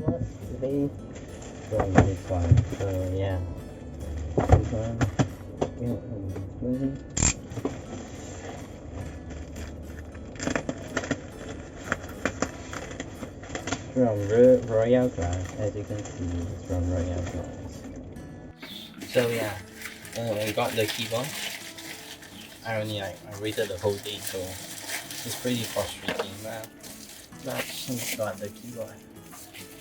keyboard today. So this one. So yeah. This one. From Royal Glass, as you can see, it's from Royal Glass. So yeah, I got the keyboard. I waited the whole day, so it's pretty frustrating, but I got the keyboard.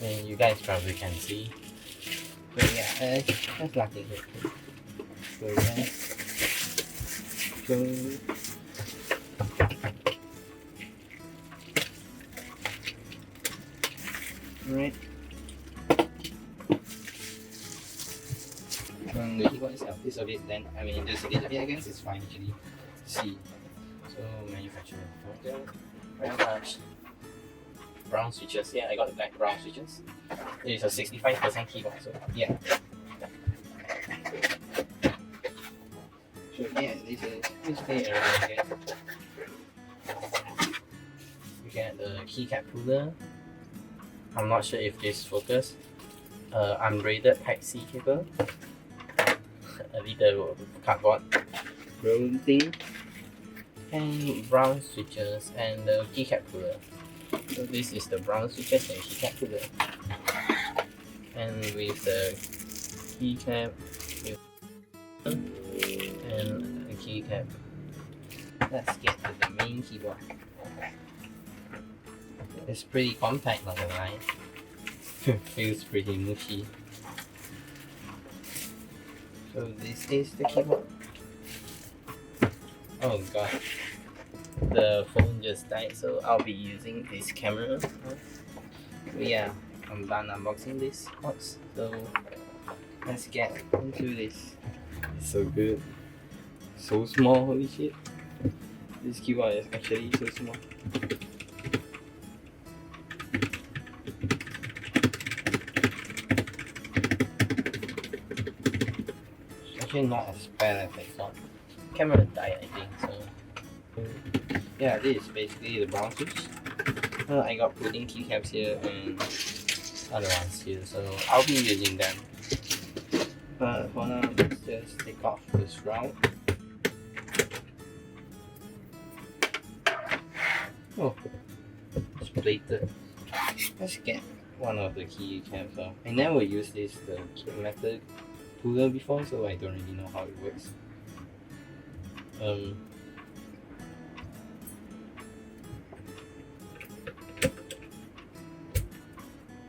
And you guys probably can see. So yeah, that's nothing good. So yeah. So right. The keyboard itself is a bit then just a little bit, I guess it's fine actually. See. So manufacturer photo, very much. Brown switches, yeah, I got the black brown switches. It is a 65% keyboard, so yeah. So yeah, this is basically everything here. You get the keycap puller. I'm not sure if this focus. Unbraided Type-C cable. A little cardboard roll thing. And brown switches and the keycap puller. So this is the brown switches and keycap puller. And with the keycap and a keycap. Let's get to the main keyboard. It's pretty compact, not gonna lie. Feels pretty mushy. So this is the keyboard. Oh god, the phone just died, so I'll be using this camera. So yeah, I'm done unboxing this box. So let's get into this. It's so good, so small. Holy shit! This keyboard is actually so small. Actually not as bad as I thought. Camera died, I think, so yeah, this is basically the brown switch. I got pudding keycaps here and other ones here, so I'll be using them. But for now, let's just take off this round. Oh, it's plated. Let's get one of the keycaps off. I never used the metal puller before, so I don't really know how it works.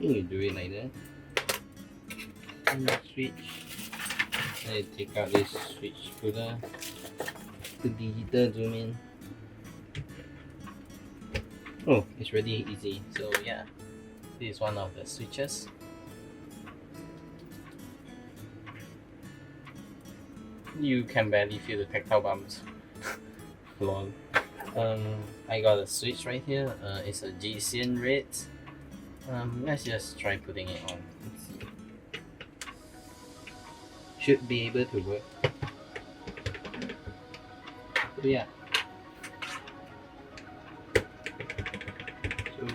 You do it like that. And switch. I take out this switch puller. The digital zoom in. Oh, it's really easy. So yeah, this is one of the switches. You can barely feel the tactile bumps. Lol. I got a switch right here. It's a Gcn red. Let's just try putting it on. Let's see. Should be able to work. So yeah. So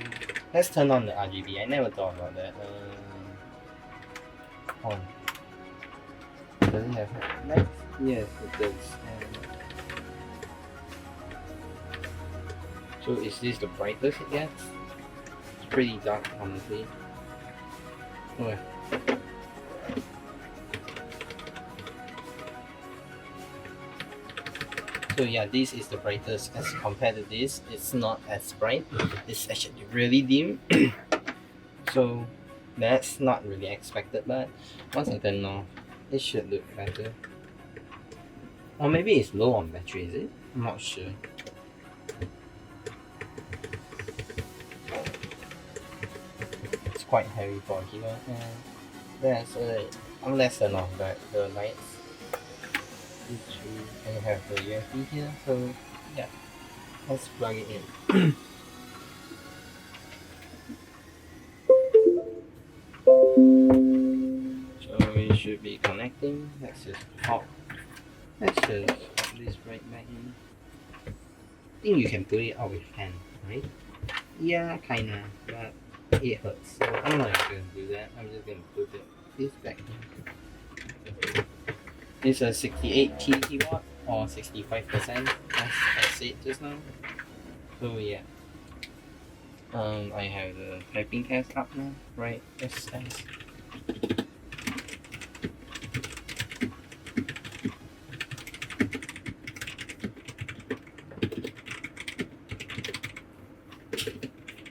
let's turn on the RGB. I never thought about that. On. Does it have lights? Yes, it does. So is this the brightest it gets? It's pretty dark, honestly. Okay. So yeah, this is the brightest as compared to this. It's not as bright. It's actually really dim. So that's not really expected, but once I turn off, it should look better. Or maybe it's low on battery, is it? I'm not sure. It's quite heavy for a keyboard. There's I'm less than off the lights. And have the USB here, so yeah, let's plug it in. So we should be connecting. Let's just pop this right back in. I think you can put it out with hand, right? Yeah, kinda, but it hurts. So I'm not going to do that. I'm just going to put this back here. It's a 68 kW or 65%, as I said just now. So yeah. I have the typing test up now, right? SS.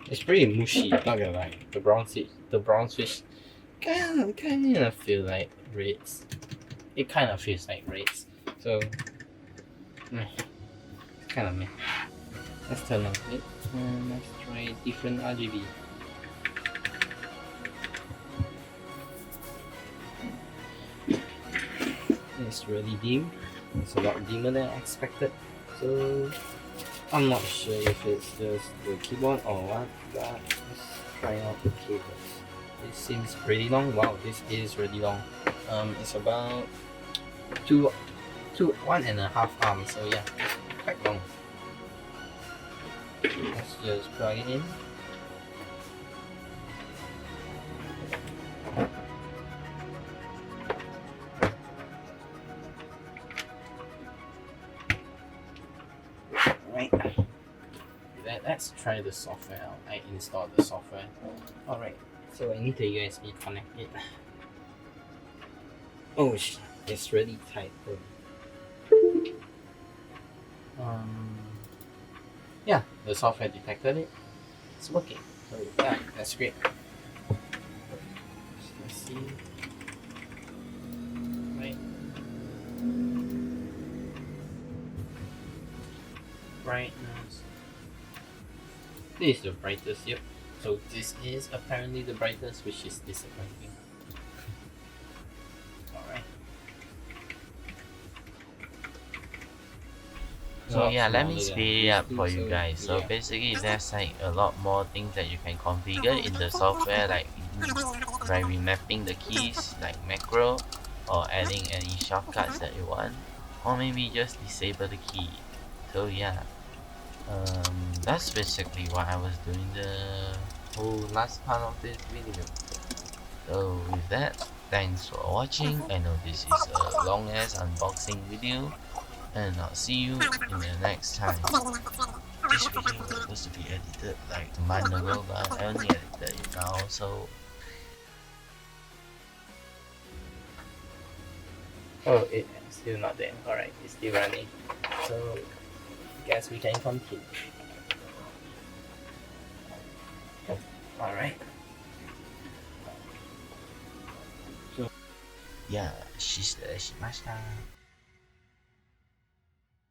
It's pretty mushy, not gonna lie. The brown fish kind of feel like reds. It kind of feels like reds. So, kind of meh. Let's turn on it and let's try different RGB. It's really dim. It's a lot dimmer than I expected. So I'm not sure if it's just the keyboard or what, but let's try out the cables. It seems pretty long. Wow, this is really long. It's about 1.5 arms, so yeah, it's quite long. Let's just plug it in. Alright, let's try the software out. I installed the software. Alright, so I need the USB connected. Oh shit, it's really tight though. Yeah, the software detected it. It's working. So yeah, that's great. Let's see. Right. Brightness. This is the brightest, yep. So this is apparently the brightest, which is disappointing. Alright. So yeah, let me speed it up for you guys. So basically there's like a lot more things that you can configure in the software, like by remapping the keys like macro, or adding any shortcuts that you want, or maybe just disable the key. So yeah, that's basically what I was doing the whole last part of this video. So with that, thanks for watching. I know this is a long ass unboxing video, and I'll see you in the next time. This video was supposed to be edited like a month ago, but I only edited it now, so... Oh, it's still not there. Alright, it's still running. So, guess we can continue. Alright. Yeah, 失礼しました。